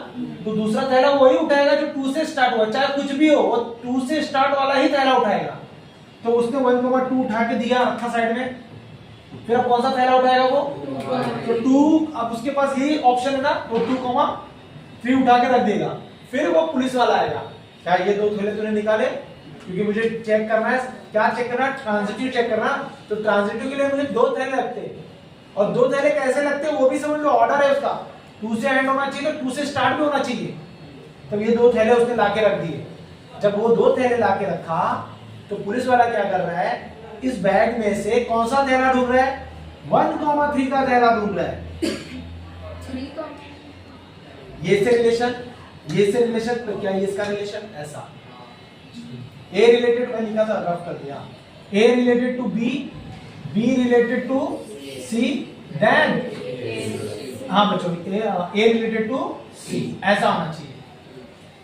तो दूसरा थैला वही उठाएगा जो 2 से स्टार्ट हुआ है, चाहे कुछ भी हो, वो 2 से स्टार्ट वाला ही थैला उठाएगा। तो उसने 1,2 उठा के दिया, रखा साइड में, फिर अब कौन सा थैला उठाएगा वो, तो 2, अब उसके पास यही ऑप्शन है ना, तो 2,3 उठा के रख देगा। फिर वो पुलिस वाला आएगा, क्या ये 2 थैले तूने निकाले, क्योंकि मुझे चेक करना है, क्या चेक करना, ट्रांजिटिव चेक करना। तो ट्रांजिटिव के लिए मुझे 2 थैले लगते हैं, और 2 थैले कैसे लगते हैं वो भी समझ लो, ऑर्डर है उसका, 2 से एंड होना चाहिए तो 2 से स्टार्ट भी होना चाहिए। तब ये 2 थैले उसने लाके रख दिए। जब वो 2 थैले लाके रखा, तो पुलिस वाला क्या कर रहा है, इस बैग में से कौन सा थैला ढूंढ रहा है, 1,3 का थैला ढूंढ रहा है। 3 का ये से रिलेशन, तो क्या ये इसका रिलेशन, ऐसा ए रिलेटेड, मैं लिखा था रफ कर दिया, A related to B, B related to C, then हाँ बच्चों ए रिलेटेड टू सी, ऐसा होना चाहिए।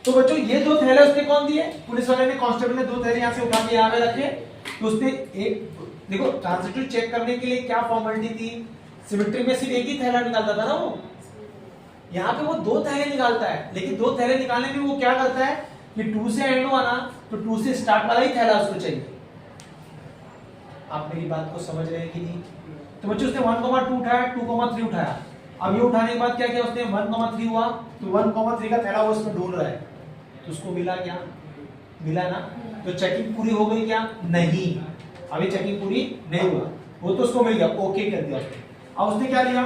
तो बच्चों ये 2 थैले उसने कौन दिए, पुलिस वाले ने, कांस्टेबल ने 2 थैले यहाँ से उठा के यहाँ पे रखे। तो उसने एक, देखो ट्रांजिटिव चेक करने के लिए क्या फॉर्मेलिटी थी, सिमेट्री में सिर्फ एक ही थैला निकालता था ना वो, यहाँ पे वो 2 थैले निकालता है, लेकिन 2 थैले निकालने में वो क्या करता है कि 2 से एंड हुआ ना, तो 2 से स्टार्ट वाला ही थैला उसको चाहिए। आप मेरी बात को समझ रहे हैं कि नहीं। तो बच्चों उसने 1,2 उठाया, 2,3 उठाया। अब ये उठाने के बाद क्या किया उसने, 1,3 हुआ, तो 1,3 का थैला वो उसमें ढूंढ रहा है, तो उसको मिला क्या, मिला ना, तो चेकिंग पूरी हो गई क्या, नहीं, अभी चेकिंग पूरी नहीं हुआ, वो तो उसको मिल गया, ओके कर दिया उसने। अब उसने क्या लिया,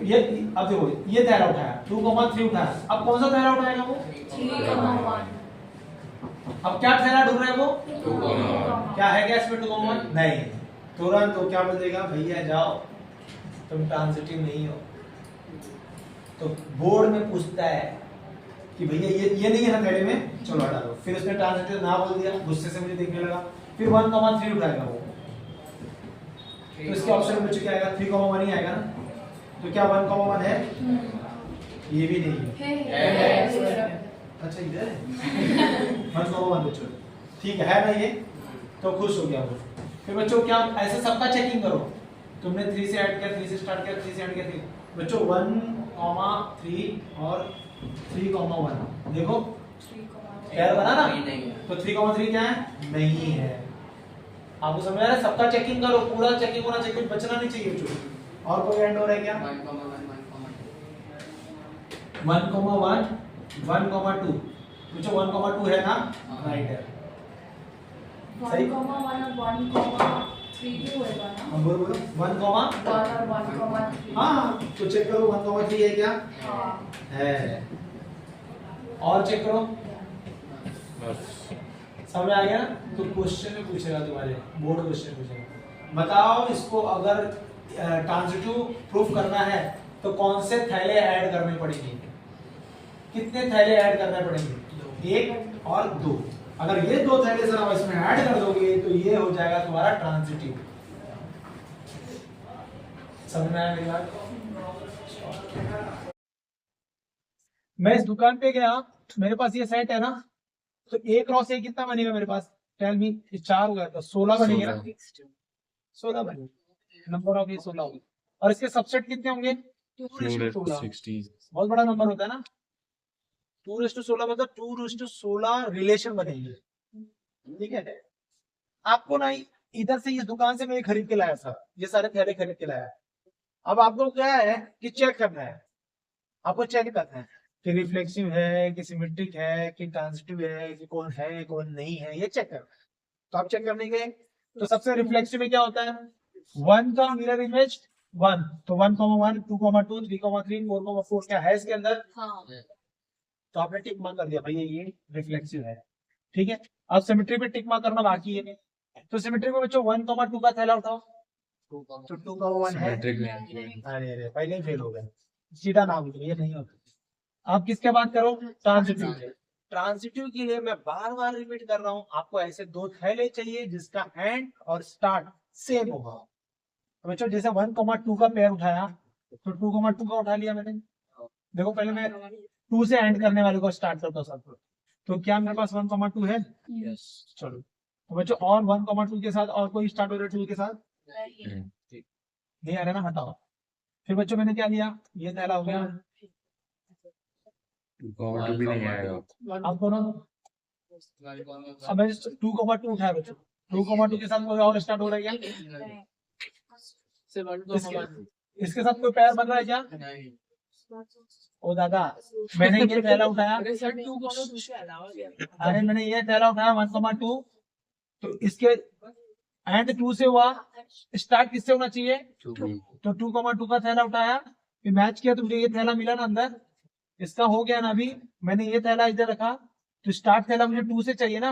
ये अब देखो ये थैला उठाया, 2,3 उठाया, अब कौन सा थैला उठाएगा वो, 3,1 अब क्या थैला ढूंढ रहे हैं वो, क्या है क्या इसमें 2,1 नहीं, तुरंत तो क्या बोलेगा, भैया जाओ तुम ट्रांजिटिव नहीं हो। तो बोर्ड में पूछता है कि भैया ये नहीं है ना थैले में, चलो हटा दो। फिर उसने ट्रांजिटिव ना बोल दिया, गुस्से से मुझे देखने लगा, फिर 1,3 उठाएगा वो, तो इसके ऑप्शन में बच्चे क्या आएगा, 3,1 ही आएगा ना। तो क्या 1,1 है, ये भी नहीं है, अच्छा इधर है 1,1 बच्चों, ठीक है ना ये, तो खुश हो गया वो। फिर बच्चों क्या, ऐसे सबका चेकिंग करो, तुमने 3 से ऐड किया, 3 से स्टार्ट किया, 3 से ऐड किया, 3 बच्चों 1,3 और 3,1 देखो पैर बना ना, तो 3,3 क्या है, नहीं है। आपको समझ आ रहा है, सबका चेकिंग करो, पूरा चेकिंग होना चाहिए, कुछ बचना नहीं चाहिए बच्चों। और कोई एंड हो रहा है क्या, 1,1 1,2 बच्चों 1,2 है ना, राइट है, सही। 1,1 भी होएगा ना, हम बोलो 1, 1 और 1,3 हाँ तो चेक करो 1,3 है क्या, हाँ है, और चेक करो, समझ आ गया ना। तो क्वेश्चन में पूछेगा, तुम्हारे बोर्ड क्वेश्चन पूछेगा, बताओ इसको अगर ट्रांजिटिव प्रूफ करना है तो कौन से थैले ऐड करने पड़ेंगे, कितने थैले ऐड करने पड़ेंगे, 1 और 2। अगर ये 2 थैले सर आप इसमें ऐड कर दोगे तो ये हो जाएगा तुम्हारा ट्रांजिटिव। समझ में आया मेरी बात। मैं इस दुकान पे गया, मेरे पास ये सेट है ना, तो A क्रॉस A कितना बनेगा मेरे पास, टेल मी, 4 हो गया तो 16 बनेंगे ना, 16 बनेंगे, नंबर ऑफ ये 16 होगा। और इसके सबसेट कितने होंगे, 2:16, बहुत बड़ा नंबर होता है ना, 2:16 मतलब 2:16 रिलेशन बनेंगे, ठीक है। आपको ना इधर से इस दुकान से मैं खरीद के लाया था, ये सारे थैले खरीद के लाया। अब आपको क्या है कि चेक करना है, आपको चेक करना है कि रिफ्लेक्सिव है, कि सिमेट्रिक है, कि ट्रांजिटिव है, कि कौन है कौन नहीं है, ये चेक करना है। तो आप चेक करने गए, तो सबसे रिफ्लेक्सिव में क्या होता है, 1 का मिरर इमेज 1, तो 1,1 2,2 3,3 4,4 क्या है इसके अंदर, हाँ तो आपने टिक मार्क कर दिया भैया ये रिफ्लेक्सिव है, ठीक है। अब सिमेट्री पे टिक मार्क करना बाकी है, तो सिमेट्री में बच्चों 1,2 का थैला उठाओ, तो 2,1 है, अरे पहले ही फेल हो गए। सीधा ना बोलो, ये नहीं होता। आप किसके बात करो, ट्रांजिटिव। ट्रांजिटिव के लिए मैं बार बार रिपीट कर रहा हूँ, आपको ऐसे दो थैले चाहिए जिसका एंड और स्टार्ट सेम होगा। तो बच्चों जैसे 1,2 का पेयर उठाया, तो 2,2 का उठा लिया मैंने। देखो पहले मैं 2 से एंड करने वाले को स्टार्ट करता हूँ सब। तो क्या मेरे पास 1,2 है? चलो तो बच्चों और 1,2 के साथ और कोई स्टार्ट हो रहा है 2 के साथ? नहीं आ रहा ना, हटाओ। फिर बच्चों मैंने क्या लिया, ये थैला हो गया। भी नहीं आएगा। अब दोनों अब मैं 2,2 उठाया बच्चों, 2,2 के साथ कोई और स्टार्ट हो रहा है क्या? इसके साथ कोई पैर बन रहा है क्या? ओ दादा, मैंने ये थैला उठाया, अरे मैंने ये थैला उठाया 1,2, तो इसके एंड 2 से हुआ, स्टार्ट किससे होना चाहिए? तो 2,2 का थैला उठाया, फिर मैच किया तो मुझे ये थैला मिला ना अंदर, इसका हो गया ना। अभी मैंने ये थैला इधर रखा, तो स्टार्ट थैला मुझे 2 से चाहिए ना,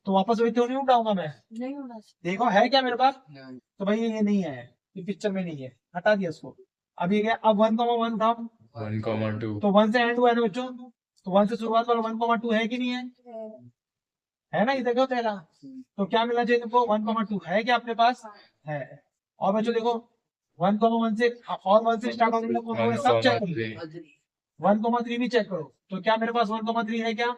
तो वापस वही तो नहीं उठाऊंगा मैं। नहीं होना देखो है क्या मेरे पास? तो भाई ये नहीं है, ये पिक्चर में नहीं है, हटा दिया इसको। अब ये गया, अब 1,1 उठाओ, 1,2 तो 1 से एंड हुआ है ना बच्चों, तो 1 से शुरुआत वाला 1,2 है कि नहीं है? है ना, ये देखो थैला। तो क्या मिलना चाहिए तुमको? 1,2 है क्या अपने पास? है। और बच्चों देखो 1,1 से और 1 से स्टार्ट होने वाले सब चेक करो, 1,3 भी चेक करो। तो क्या मेरे पास 1,3 है क्या?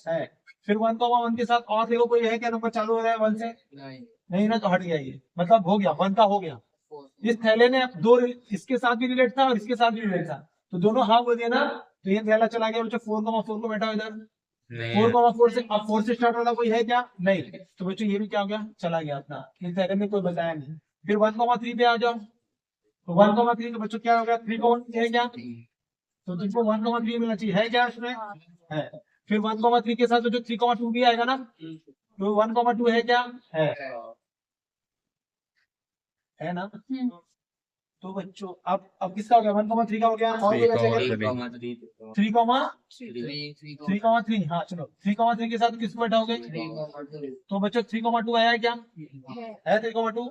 है। फिर 1,1 के साथ और देखो कोई है क्या नंबर चालू हो रहा है 1 से? नहीं ना, तो हट गया ये, मतलब हो गया 1 का हो गया। इस थैले ने दो, इसके साथ भी रिलेट था और इसके साथ भी रिलेट था, तो दोनों हाफ हो दिया ना, तो ये थैला चला गया बच्चों 4,4 को बैठा इधर। 4,4 से अब 4 से स्टार्ट वाला कोई है क्या? नहीं, तो बच्चों ये भी क्या हो गया, चला गया अपना, इस थैले में कोई बताया नहीं। फिर 1,3 पे आ जाओ, तो 1,3 तो बच्चों क्या हो गया, 3,1 है क्या? तो तुमको 1,3 मिलना चाहिए, है क्या इसमें? है। फिर 1,3 के साथ जो 3,2 भी आएगा ना, तो 1,2 है क्या? है ना? तो बच्चों अब किसका हो गया, 1,3 का हो गया, और कोई बचेगा? 3,3, हाँ चलो 3,3 के साथ किसको बैठाओगे? तो बच्चों 3,2 आया क्या? है 3,2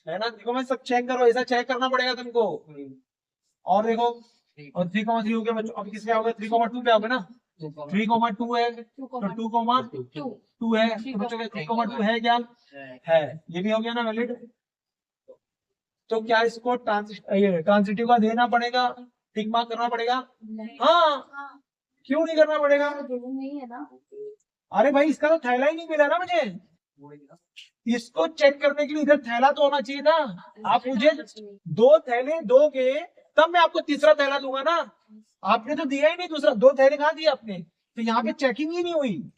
है ना? देखो मैं सब चेक करो, ऐसा चेक करना पड़ेगा तुमको। और देखो, और 3,3 हो गया बच्चों, अब किसके आओगे? 3,2 पे आओगे ना, 3,2 है, तो 2,2 है, तो बच्चों 3,2 है क्या? है, ये भी हो गया ना वैलिड। तो क्या इसको ट्रांजिटिव का देना पड़ेगा, टिक मार्क करना पड़ेगा? हाँ, क्यों नहीं करना पड़ेगा? नहीं है ना। अरे भाई इसका तो थैला ही नहीं मिला ना मुझे, इसको चेक करने के लिए इधर थैला तो होना चाहिए ना। आप मुझे 2 थैले दोगे तब मैं आपको तीसरा थैला दूंगा ना, आपने तो दिया ही नहीं दूसरा, 2 थैले कहाँ दिए आपने? तो यहाँ पे चेकिंग ही नहीं हुई,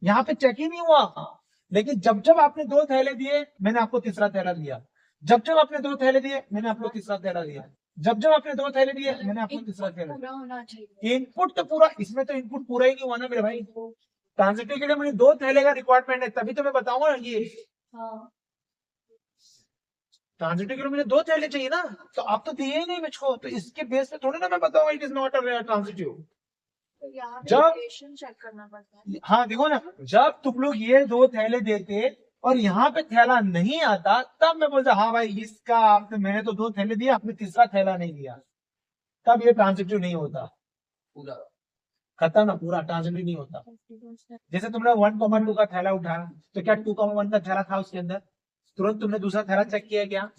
यहाँ पे चेक ही नहीं हुआ। लेकिन जब जब आपने 2 थैले दिए मैंने आपको तीसरा थैला दिया, जब जब आपने 2 थैले दिए मैंने आपको तीसरा थैला दिया, जब जब आपने 2 थैले दिए मैंने आपको तीसरा थैला दिया। पूरा होना चाहिए। इनपुट तो पूरा, इसमें तो इनपुट पूरा ही नहीं हुआ ना मेरे भाई। ट्रांजिटिव के लिए मुझे 2 थैले का रिक्वायरमेंट है, तभी तो मैं बताऊंगा ये। हाँ। ट्रांजिटिव के लिए मुझे 2 थैले चाहिए ना, तो आप तो दिए ही नहीं मुझको, तो इसके बेस पे थोड़ी ना मैं बताऊंगा it is not a transitive. तो यहाँ पे जब रिलेशन चेक करना पड़ता है। हाँ देखो ना, जब तुम लोग ये 2 थैले देते और यहाँ पे थैला नहीं आता, तब मैं बोलता हाँ भाई इसका आपने, मैंने तो 2 थैले दिए, आपने तीसरा थैला नहीं दिया, तब ये ट्रांजिटिव नहीं होता। खत्म ना, पूरा ट्रांजिटिव नहीं होता। जैसे तुमने 1,2 का थैला उठाया, तो क्या 2,1 का थैला था उसके अंदर? तुरंत तुमने दूसरा थैला चेक किया क्या?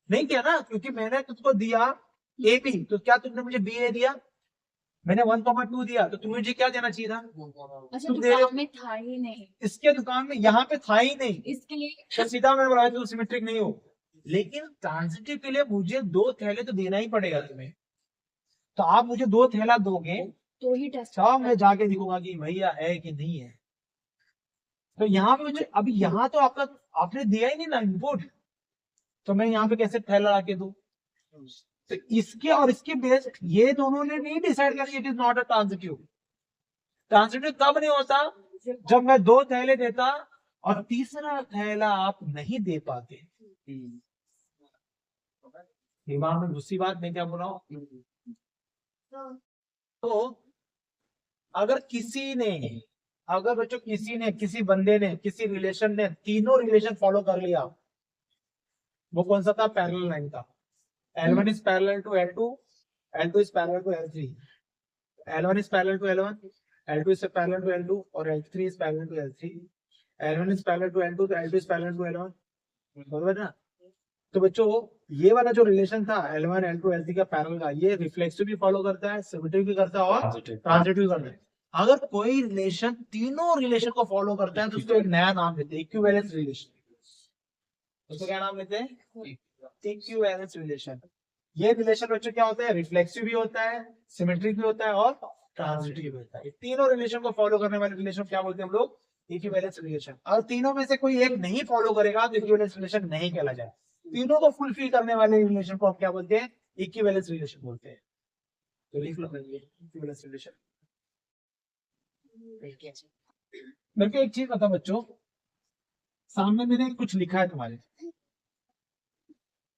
नहीं किया ना, क्योंकि मैंने तुमको दिया ए बी, तो क्या तुमने मुझे बी ए दिया? मैंने 1,2 दिया, तो तुम्हें मुझे क्या देना चाहिए था? अच्छा, तुम दे रहे हो, दुकान में था ही नहीं, इसके दुकान में यहाँ पे था ही नहीं, इसके लिए तो सीधा मैंने बोला तुम सिमेट्रिक नहीं हो। लेकिन ट्रांजिटिव के लिए मुझे 2 थैले तो देना ही पड़ेगा तुम्हें, तो आप मुझे 2 थैला दोगे तो ही टेस्ट तब मैं जाके दिखूंगा कि भैया है कि नहीं है। तो यहाँ पे मुझे अभी, यहाँ तो आपका आपने दिया ही नहीं ना इनपुट, तो मैं यहाँ पे कैसे थैला ला के दूं? तो इसके और इसके बेस, ये दोनों ने नहीं डिसाइड किया it is not a transitive. Transitive तब नहीं होता जब मैं 2 थैले देता और तीसरा थैला आप नहीं दे पाते। दिमाग में घुसी बात, मैं क्या बोल रहा हूँ? तो अगर किसी ने, अगर बच्चों किसी ने, किसी बंदे ने, किसी रिलेशन ने तीनों रिलेशन फॉलो कर लिया, वो कौन सा था? पैरेलल लाइन था। L1 is parallel to L2, L2 is parallel to L3, L1 is parallel to L1, L2 is parallel to L2 और L3 is parallel to L3, L1 is parallel to L2 तो L2 is parallel to L1, बराबर ना? तो बच्चों ये वाला जो relation था L1 L2 L3 का पैरेलल का, ये रिफ्लेक्सिव भी फॉलो करता है, सिमेट्रिक भी करता है और ट्रांजिटिव भी करता है। अगर कोई रिलेशन तीनों रिलेशन को फॉलो करता है तो उसको एक नया नाम देते हैं, इक्विवेलेंस रिलेशन। उसको क्या नाम देते हैं? Equivalence relation. ये रिलेशन बच्चों क्या होता है? रिफ्लेक्सिव भी होता है, सिमेट्रिक भी होता है और ट्रांजिटिव भी होता है। तीनों रिलेशन को फॉलो करने वाले रिलेशन क्या बोलते हैं हम लोग? Equivalence relation. और तीनों में से कोई एक नहीं फॉलो करेगा तो इक्विवेलेंस रिलेशन नहीं कहला जाए। तीनों को फुलफिल करने वाले रिलेशन को आप क्या बोलते हैं? इक्विवेलेंस रिलेशन बोलते हैं। तो लिख लो इक्विवेलेंस रिलेशन। मेरे को एक चीज बता बच्चों, सामने मैंने कुछ लिखा है तुम्हारे,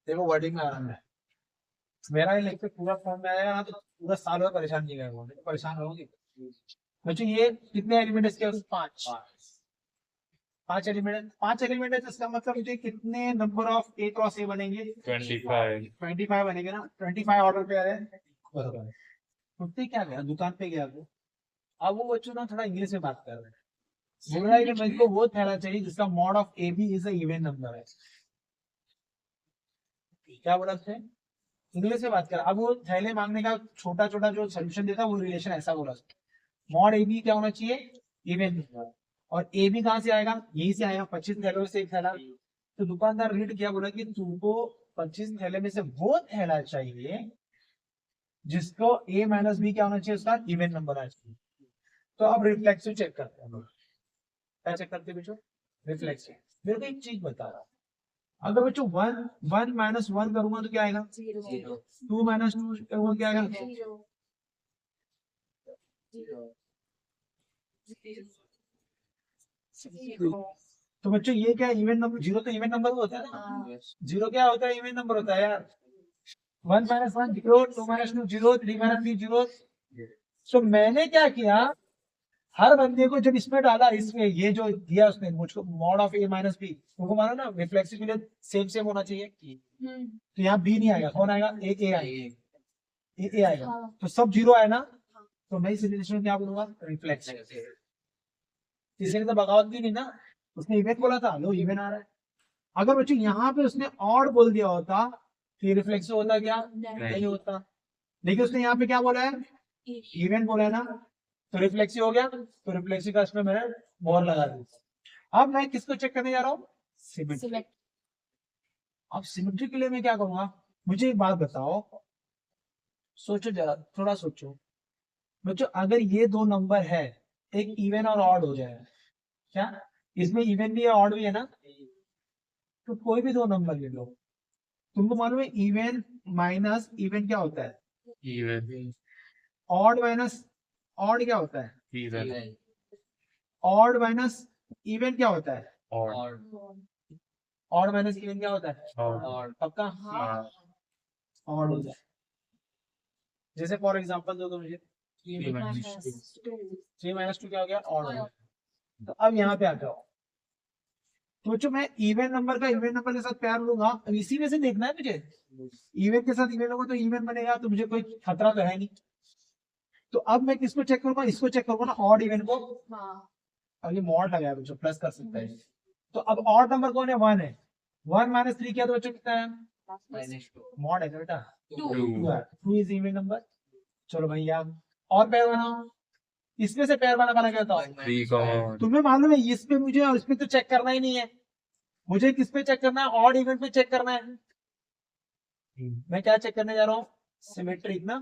देखो वर्डिंग में आराम है। मेरा ये लेक्चर पूरा फॉर्म में आया ना तो पूरा साल भर परेशान नहीं करेगा, परेशान होगी बच्चों। ये कितने एलिमेंट है इसके? पांच एलिमेंट है। तो इसका मतलब मुझे कितने नंबर ऑफ ए क्रॉस ए बनेंगे? 25 बनेंगे ना। 25 ऑर्डर पे आ रहे हैं, बराबर है। कुत्ते क्या गया, दुकान पे गया वो, अब वो बच्चों ना थोड़ा इंग्लिश में बात कर रहे हैं। बोल रहा है कि मेरे को वो थैला चाहिए जिसका mod of a b is a even number है। क्या बोला उसने? इंग्लिश में बात कर। अब वो थैले मांगने का छोटा छोटा जो सोल्यूशन देता वो रिलेशन ऐसा बोला, मॉड ए बी क्या होना चाहिए? Even number. और ए बी कहाँ से आएगा? यहीं से आएगा, 25 थैलों से एक थैला। तो दुकानदार रेट क्या बोला कि तुमको 25 थैले में से वो थैला चाहिए जिसको ए माइनस बी क्या होना चाहिए? उसका इवन नंबर आना चाहिए। तो अब रिफ्लेक्सिव चेक करते हैं। क्या चेक करते हैं बच्चों? रिफ्लेक्सिव। मेरे को एक चीज बता रहा, अगर बच्चों 1 माइनस 1 करूंगा तो क्या आएगा? 2 माइनस 2 करूंगा क्या आएगा? तो बच्चों ये क्या इवन नंबर? जीरो तो इवन नंबर होता है ना। जीरो क्या होता है? इवन नंबर होता है यार। 1 minus 1 zero, 2 minus 2 zero, 3 minus 3 zero. तो मैंने क्या किया, हर बंदे को जब इसमें डाला, इसमें ये जो दिया उसने मुझको mod of a minus b, तुमको मालूम ना रिफ्लेक्सिव के लिए सेम होना चाहिए। तो यहाँ बी नहीं आएगा, कौन आएगा? ए आएगा, ए आएगा। तो सब जीरो आए ना, तो मैं इस रिलेशन में क्या बोलूंगा? रिफ्लेक्सिव। इसलिए तो बगावत भी नहीं ना, उसने इवन बोला था, लो इवन आ रहा है। अगर बच्चों यहाँ पे उसने ऑड बोल दिया होता तो ये रिफ्लेक्सिव होता क्या? नहीं होता। देखिए उसने यहाँ पे क्या बोला है? इवन बोला है ना, तो रिफ्लेक्सिव हो गया। तो रिफ्लेक्सिव का इसमें मैंने मोहर लगा दी। अब मैं किसको चेक करने जा रहा हूँ? सिमेट्री। अब सिमेट्री के लिए मैं क्या करूंगा? मुझे एक बात बताओ, सोचो जरा, थोड़ा सोचो बच्चों। अगर ये दो नंबर है, एक इवन और ऑड हो जाए, क्या इसमें इवन भी है ऑड भी है ना? तो कोई भी दो नंबर ले लो, तुमको मालूम है इवन माइनस इवन क्या होता है? ऑड माइनस ऑड क्या होता है? ऑड माइनस इवन क्या होता है? ऑड माइनस इवन क्या होता है? पक्का? ऑड हो जाए। जैसे फॉर एग्जांपल दो मुझे, 3 माइनस 2 क्या हो गया? ऑड हो गया। तो अब यहाँ पे आ जाओ, तो जो मैं इवन नंबर का इवन नंबर के साथ प्यार लूंगा, अब इसी में से देखना है मुझे। इवन के साथ इवन होगा तो इवन बनेगा, तो मुझे कोई खतरा तो है नहीं। तो अब मैं किसको चेक करूंगा? इसको चेक करूंगा ना, ऑड इवन को। अब ये मॉड लगाया बच्चों, प्लस कर सकता है। तो अब ऑड नंबर कौन है? 1 है। 1 माइनस 3 किया तो बच्चों कितना है? मॉड है बेटा, 2 इज इवन नंबर। चलो भैया और पैर बनाओ, इसमें से पैर बना क्या होता? तुम्हें मालूम है इसमें मुझे और इसमें तो चेक करना ही नहीं है। मुझे किस पे चेक करना है? ऑड इवन पे चेक करना है। मैं क्या चेक करने जा रहा हूँ? सिमेट्रिक ना।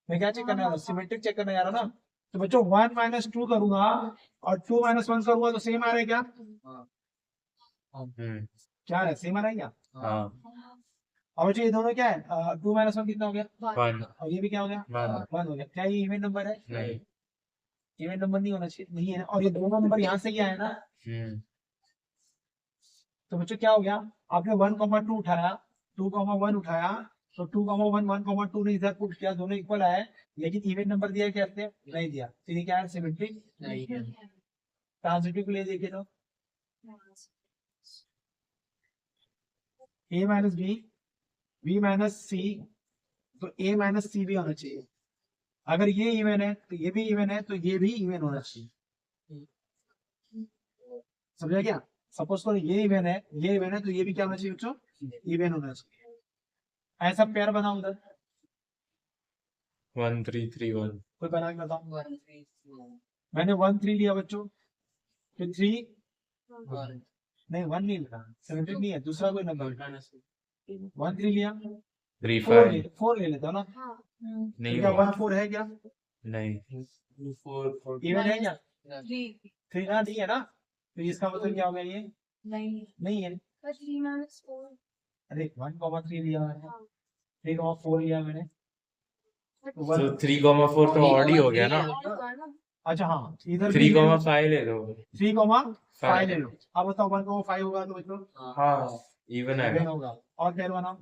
मैं क्या चेक करने जा रहा हूँ? सिमेट्रिक चेक करने जा रहा हूँ ना। तो बच्चों 1 माइनस 2 करूंगा और 2 माइनस 1 करूंगा तो सेम आ रहा है क्या? क्या है? सेम आ रहा है क्या? और बच्चों ये दोनों क्या है? 2 माइनस 1 कितना हो गया? 1। और ये भी क्या हो गया? 1 हो गया। क्या ये इवन नंबर है? नहीं, इवन नंबर नहीं होना चाहिए, नहीं है। और ये दोनों नंबर यहाँ से ही आए ना। तो बच्चों क्या हो गया? आपने 1,2 उठाया, 2,1 उठाया, तो 2,1 1,2 ने इधर पुट किया, दोनों इक्वल आए, लेकिन इवन नंबर दिया क्या? नहीं दिया। तो ये क्या है? सिमेट्रिक नहीं है। ट्रांजिटिव के लिए देखिए तो a minus B B minus C, तो ए माइनस सी भी होना चाहिए। अगर ये इवन है तो ये भी इवन है, तो ये भी इवन होना चाहिए। समझा क्या? सपोज करो ये इवन है, ये इवन है, तो ये भी क्या होना चाहिए बच्चों? इवन होना चाहिए। ऐसा पेयर बनाओ उधर, 1 3 3 1 कोई बना के बताओ। मैंने 1 3 लिया बच्चों, फिर 3 नहीं 1 नहीं लिया, 17 नहीं है, दूसरा कोई नंबर 1 3 लिया, 3 4 5 ले लेते हो ना? हाँ नहीं क्या हुआ 1 4 है क्या? नहीं इवन है क्या? 3 3 ना नहीं है ना, तो इसका मतलब क्या हो गया? ये नहीं नहीं है। पर 3 minus 4 अरे 1,3 लिया मैंने, हाँ 3,4 लिया मैंने, तो तो 1 3,4 तो ऑड ही हो गया ना। अच्छा हाँ, इधर 3,5 ले लो 3,5 ले लो। अब बताओ 1,5 होगा तो बच्चों हाँ इवन इवन है। होगा। और पेयर बनाओ,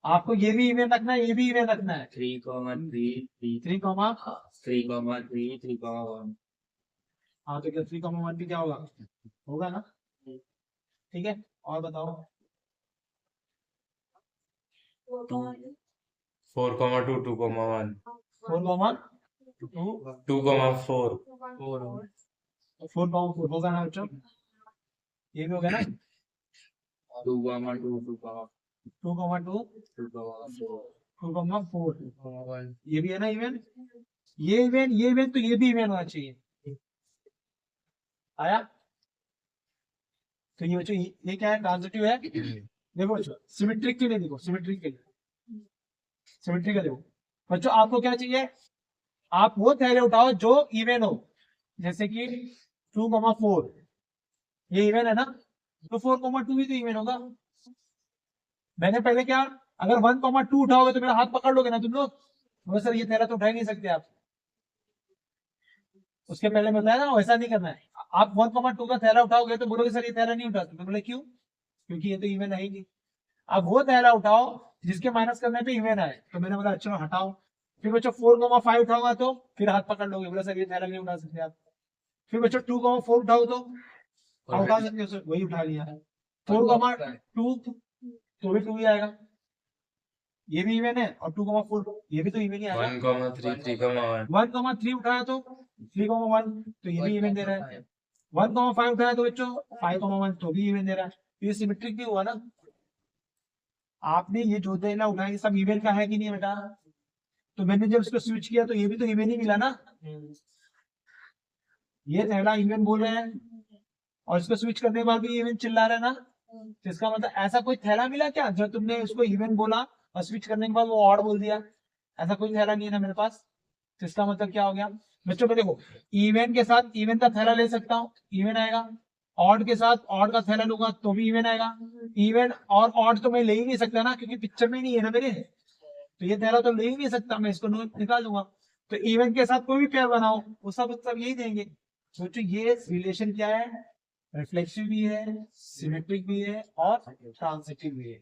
आपको ये भी इवन रखना है, ये भी इवन रखना है। 3, 3, 3 कॉमा 3, 3, 3, 1. हाँ, तो क्या 3,1 भी क्या होगा? होगा ना? ठीक है, और बताओ 4 4,2 2,1 4 कॉमा 2 2,4 4 होगा ना बच्चों? ये भी हो गया ना? 2, 2, 2, 2 कॉमा 2 2, 2 कॉमा 4, ये भी है ना इवन? ये इवन तो ये भी इवन होना चाहिए। आया? तो ये बच्चों ये क्या है? ट्रांजिटिव है। देखो बच्चों, सिमेट्रिक के लिए देखो, सिमेट्रिक के लिए, सिमेट्रिक का देखो बच्चों, आपको क्या चाहिए? आप वो थैले उठाओ जो इवन हो, जैसे कि 2,4 ये इवन है ना, तो 4,2 भी तो इवन होगा। मैंने पहले क्या, अगर 1,2 उठाओगे तो मेरा हाथ पकड़ लोगे ना तुम लोग? तो सर ये थैला तो उठा ही नहीं सकते आप। उसके पहले मैं बताया ना, वैसा नहीं करना है। आप 1,2 का थैला उठाओगे तो बोलोगे सर ये थैला नहीं उठा सकते। बोले क्यों? क्योंकि ये तो इवन है ही नहीं। अब वो थैला उठाओ जिसके माइनस करने पे इवन आए, तो मैंने बोला अच्छा हटाओ। फिर बच्चों 4,5 उठाऊंगा तो फिर हाथ पकड़ लोगे, बोला सर ये थैला नहीं उठा सकते आप। फिर बच्चों 2,4 उठाओ तो उठा सकते हो सर, वही उठा लिया है। 4,2 तो भी 2 ही आएगा, ये भी इवन है, और 2,4 ये भी तो इवन ही आएगा। 1,3 3,1 1,3 उठाया तो 3,1 तो ये भी इवन दे रहा है। 1,5 उठाया तो बच्चों 5,1 तो भी इवन दे रहा है। तो ये सिमेट्रिक भी हुआ ना। आपने ये जो थैला उठाया ये सब इवन का है कि नहीं बेटा? तो मैंने जब इसको स्विच किया तो ये भी तो इवन ही मिला ना। ये थैला इवन बोल रहे हैं और इसको स्विच करने के बाद भी इवन चिल्ला रहे हैं ना। तो इसका मतलब ऐसा कोई थैला मिला क्या जो तुमने उसको इवन बोला और स्विच करने के बाद वो ऑड बोल दिया? ऐसा कोई थैला नहीं है ना मेरे पास। तो इसका मतलब क्या हो गया बच्चों? को देखो, इवन के साथ इवन का थैला ले सकता हूँ, इवन आएगा। ऑड के साथ ऑड का थैला लूंगा तो भी इवन आएगा। इवन और ऑड तो मैं ले ही नहीं सकता ना, क्योंकि पिक्चर में नहीं है ना मेरे। तो ये थैला तो ले ही नहीं सकता, मैं इसको निकाल दूंगा। तो इवन के साथ कोई भी पेयर बनाओ वो सब मतलब यही देंगे। सोचो ये रिलेशन क्या है? रिफ्लेक्सिव भी है, सिमेट्रिक भी है और ट्रांजिटिव भी है।